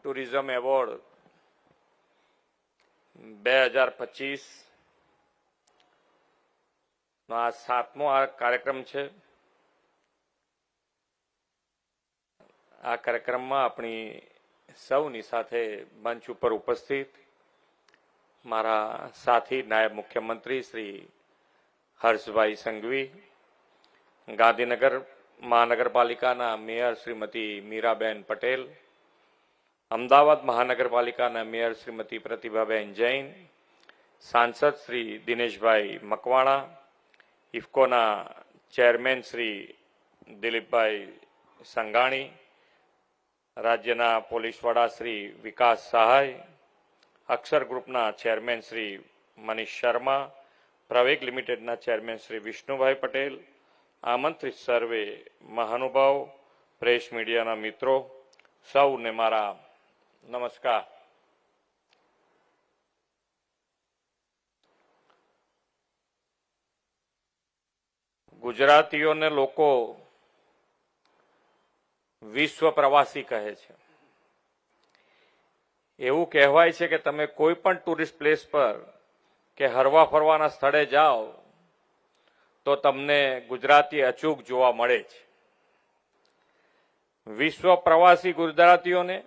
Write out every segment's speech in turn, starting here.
Tourism award 2025 નો આ 7મો કાર્યક્રમ છે। આ કાર્યક્રમમાં આપણી સૌની સાથે મંચ ઉપર ઉપસ્થિત મારા સાથી નાયબ મુખ્યમંત્રી શ્રી હર્ષભાઈ સંઘવી, ગાંધીનગર મહાનગરપાલિકાના મેયર શ્રીમતી મીરાબેન પટેલ, અમદાવાદ મહાનગરપાલિકાના મેયર શ્રીમતી પ્રતિભાબેન જૈન, સાંસદ શ્રી દિનેશભાઈ મકવાણા, ઇફકોના ચેરમેન શ્રી દિલીપભાઈ સંઘાણી, રાજ્યના પોલીસ વડા શ્રી વિકાસ સહાય, અક્ષર ગ્રુપના ચેરમેન શ્રી મનીષ શર્મા, પ્રવેગ લિમિટેડના ચેરમેન શ્રી વિષ્ણુભાઈ પટેલ, આમંત્રિત સર્વે મહાનુભાવ, પ્રેસ મીડિયાના મિત્રો, સૌને મારા નમસ્કાર। ગુજરાતીઓને લોકો વિશ્વ પ્રવાસી કહે છે। એવું કહેવાય છે કે તમે કોઈ પણ ટુરિસ્ટ પ્લેસ પર કે હરવા ફરવાના સ્થળે જાઓ તો તમને ગુજરાતી અચૂક જોવા મળે છે। વિશ્વ પ્રવાસી ગુજરાતીઓને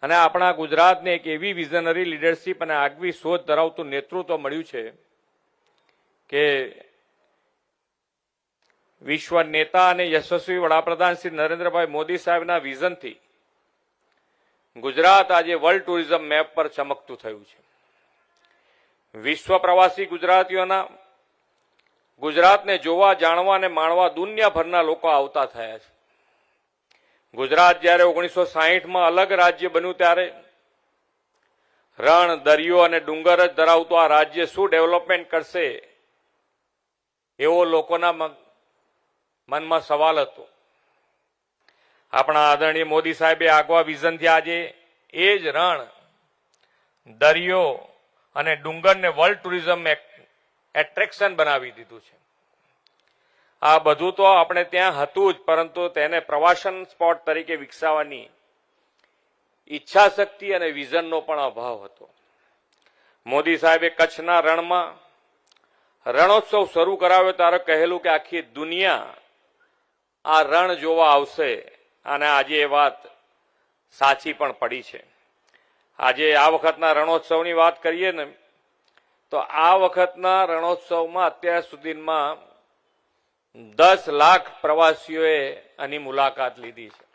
અને આપણા ગુજરાતને એક એવી વિઝનરી લીડરશીપ અને આગવી સોચ ધરાવતું નેતૃત્વ મળ્યું છે કે વિશ્વ નેતા અને યશસ્વી વડાપ્રધાન શ્રી નરેન્દ્રભાઈ મોદી સાહેબના વિઝનથી ગુજરાત આજે વર્લ્ડ ટુરિઝમ મેપ પર ચમકતું થયું છે। વિશ્વ પ્રવાસી ગુજરાતીઓના ગુજરાતને જોવા, જાણવા અને માણવા દુનિયાભરના લોકો આવતા થયા છે। ગુજરાત જ્યારે 1960માં અલગ રાજ્ય બન્યું ત્યારે રણ, દરિયો અને ડુંગર જ ધરાવતું આ રાજ્ય શું ડેવલપમેન્ટ કરશે એવો લોકોના મનમાં સવાલ હતો। આપણા આદરણીય મોદી સાહેબે આગવા વિઝનથી આજે એ જ રણ, દરિયો અને ડુંગરને વર્લ્ડ ટુરિઝમ એટ્રેક્શન બનાવી દીધું છે। આ બધું તો આપણે ત્યાં હતું જ, પરંતુ તેને પ્રવાસન સ્પોટ તરીકે વિકસાવવાની ઈચ્છા શક્તિ અને વિઝનનો પણ અભાવ હતો। મોદી સાહેબે કચ્છના રણમાં રણોત્સવ શરૂ કરાવ્યો ત્યારે કહેલું કે આખી દુનિયા આ રણ જોવા આવશે, અને આજે એ વાત સાચી પણ પડી છે। આજે આ વખતના રણોત્સવની વાત કરીએ ને તો આ વખતના રણોત્સવમાં અત્યાર સુધીમાં 10 લાખ પ્રવાસીઓએ આની મુલાકાત લીધી છે।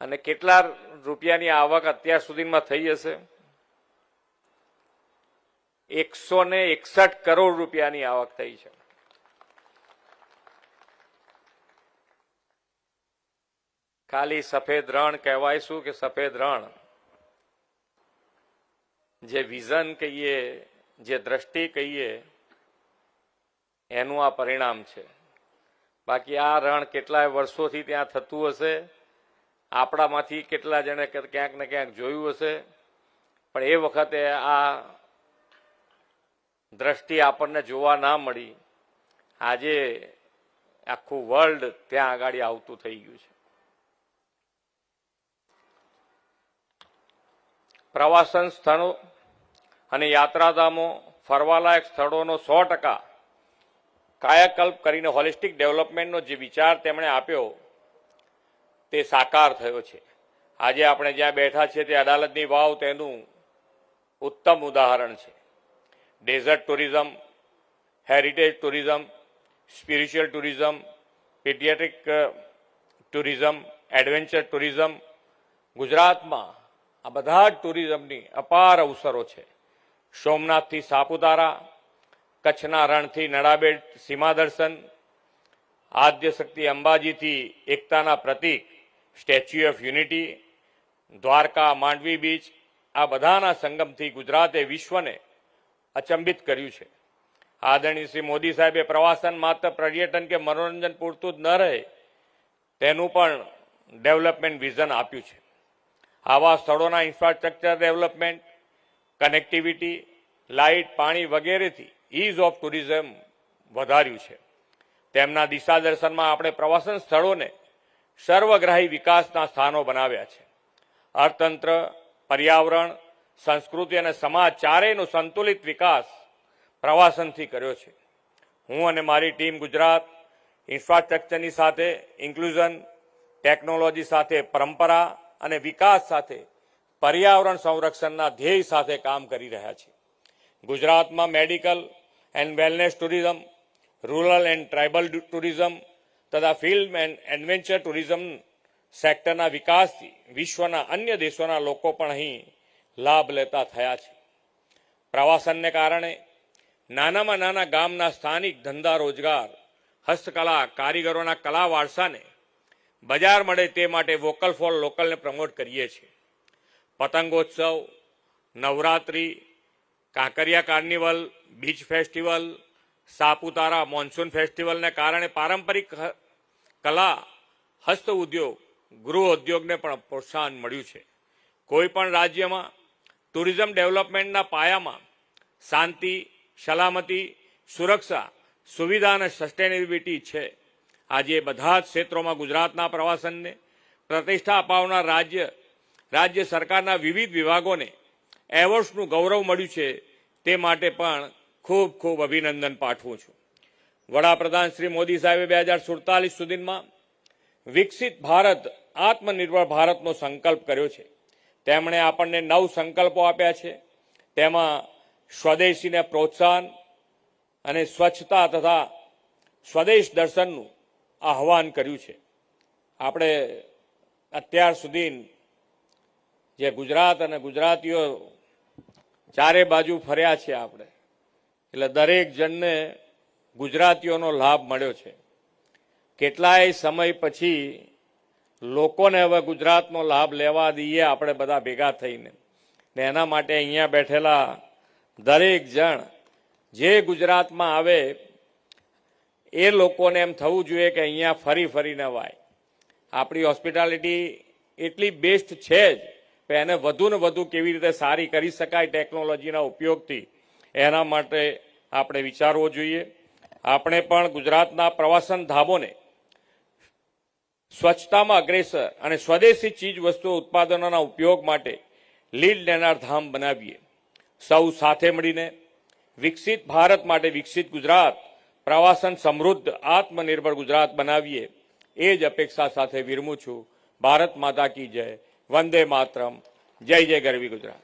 અને કેટલા રૂપિયાની આવક અત્યાર સુધીમાં થઈ હશે? 161 કરોડ રૂપિયાની આવક થઈ છે। ખાલી સફેદ રણ કહેવાય શું કે સફેદ રણ, જે વિઝન કહીએ, જે દ્રષ્ટિ કહીએ, એનું આ પરિણામ છે। બાકી આ રણ કેટલાય વર્ષોથી ત્યાં થતું હશે, આપણામાંથી કેટલા જણે ક્યાંક ને ક્યાંક જોયું હશે, પણ એ વખતે આ દ્રષ્ટિ આપણને જોવા ના મળી। આજે આખું વર્લ્ડ ત્યાં આગળ આવતું થઈ ગયું છે। પ્રવાસન સ્થળો અને યાત્રાધામો, ફરવાલાયક સ્થળોનો 100% કાયાકલ્પ કરીને હોલિસ્ટિક ડેવલપમેન્ટનો જે વિચાર તેમણે આપ્યો તે સાકાર થયો છે। આજે આપણે જ્યાં બેઠા છીએ તે અડાલજની વાવ તેનું ઉત્તમ ઉદાહરણ છે। Desert tourism, heritage tourism, spiritual tourism, paediatric tourism, adventure tourism, ગુજરાતમાં આ બધા જ ટુરિઝમની અપાર અવસરો છે। સોમનાથથી સાપુતારા, કચ્છના રણથી નડાબેટ સીમા દર્શન, આદ્યશક્તિ અંબાજીથી એકતાના પ્રતીક statue of unity, Dwarka, Mandvi beach, આ બધાના સંગમથી ગુજરાતે વિશ્વને અચંબિત કર્યું છે। આદરણીય શ્રી મોદી સાહેબે પ્રવાસન માત્ર પર્યટન કે મનોરંજન પૂરતું જ ન રહે તેનું પણ ડેવલપમેન્ટ વિઝન આપ્યું છે। આવા સ્થળોના ઇન્ફ્રાસ્ટ્રક્ચર ડેવલપમેન્ટ, કનેક્ટિવિટી, લાઇટ, પાણી વગેરેથી ઇઝ ઓફ ટુરિઝમ વધાર્યું છે। તેમના દિશા દર્શનમાં આપણે પ્રવાસન સ્થળોને સર્વગ્રાહી વિકાસના સ્થાનો બનાવ્યા છે. અર્થતંત્ર, પર્યાવરણ, સંસ્કૃતિ અને સમાજ ચારેયનો સંતુલિત વિકાસ પ્રવાસનથી કર્યો છે. હું અને મારી ટીમ ગુજરાત ઇન્ફ્રાસ્ટ્રક્ચરની સાથે ઇન્ક્લુઝન, ટેકનોલોજી સાથે પરંપરા અને વિકાસ સાથે પર્યાવરણ સંરક્ષણના ધ્યેય સાથે કામ કરી રહ્યા છીએ. ગુજરાતમાં medical and wellness tourism, rural and tribal tourism તથા ફિલ્મ એન્ડ એડવેન્ચર ટુરિઝમ સેક્ટરના વિકાસથી વિશ્વના અન્ય દેશોના લોકો પણ અહીં લાભ લેતા થયા છે. પ્રવાસનને કારણે નાનામાં નાના ગામના સ્થાનિક ધંધા રોજગાર, હસ્તકલા, કારીગરોના કલા વારસાને બજાર મળે તે માટે વોકલ ફોર લોકલને પ્રમોટ કરીએ છીએ. Patangotsav, Navratri, Kankaria carnival, beach festival, Saputara monsoon ફેસ્ટિવલને કારણે પારંપરિક કલા, હસ્ત ઉદ્યોગ, ગૃહ ઉદ્યોગને પણ પ્રોત્સાહન મળ્યું છે. કોઈ પણ રાજ્યમાં ટુરિઝમ ડેવલપમેન્ટના પાયામાં શાંતિ, સલામતી, સુરક્ષા, સુવિધા અને સસ્ટેનેબિલિટી છે. આજે બધા જ ક્ષેત્રોમાં ગુજરાતના પ્રવાસનને પ્રતિષ્ઠા અપાવનાર રાજ્ય સરકારના વિવિધ વિભાગોને એવોર્ડ્સનું ગૌરવ મળ્યું છે. તે માટે પણ ખૂબ ખૂબ અભિનંદન પાઠવું છું. વડાપ્રધાન શ્રી મોદી સાહેબે 2047 સુધીમાં વિકસિત ભારત, આત્મનિર્ભર ભારતનો સંકલ્પ કર્યો છે. તેમણે આપણને 9 સંકલ્પો આપ્યા છે. તેમાં સ્વદેશીને પ્રોત્સાહન અને સ્વચ્છતા તથા સ્વદેશ દર્શનનું આહ્વાન કર્યું છે. આપણે અત્યાર સુધી જે ગુજરાત અને ગુજરાતીઓ ચારે બાજુ ફર્યા છે આપણે, એટલે દરેક જણને ગુજરાતીઓનો લાભ મળ્યો છે. કેટલાય સમય પછી લોકોને હવે ગુજરાતનો લાભ લેવા દઈએ આપણે બધા ભેગા થઈને. ને એના માટે અહીંયા બેઠેલા દરેક જણ જે ગુજરાતમાં આવે એ લોકોને એમ થવું જોઈએ કે અહીંયા ફરી ફરીને વાય. આપણી હોસ્પિટાલિટી એટલી બેસ્ટ છે જ, પણ એને વધુ ને વધુ કેવી રીતે સારી કરી શકાય ટેકનોલોજીના ઉપયોગથી, એના માટે આપણે વિચારવો જોઈએ. આપણે પણ ગુજરાતના પ્રવાસન ધામોને સ્વચ્છતામાં અગ્રેસર અને સ્વદેશી ચીજ વસ્તુઓ ઉત્પાદનોના ઉપયોગ માટે લીડ લેનાર ધામ બનાવીએ. સૌ સાથે મળીને વિકસિત ભારત માટે વિકસિત ગુજરાત, પ્રવાસન સમૃદ્ધ, આત્મનિર્ભર ગુજરાત બનાવીએ. એ જ અપેક્ષા સાથે વિરમું છું. ભારત માતા કી જય. વંદે માતરમ. જય જય ગરવી ગુજરાત.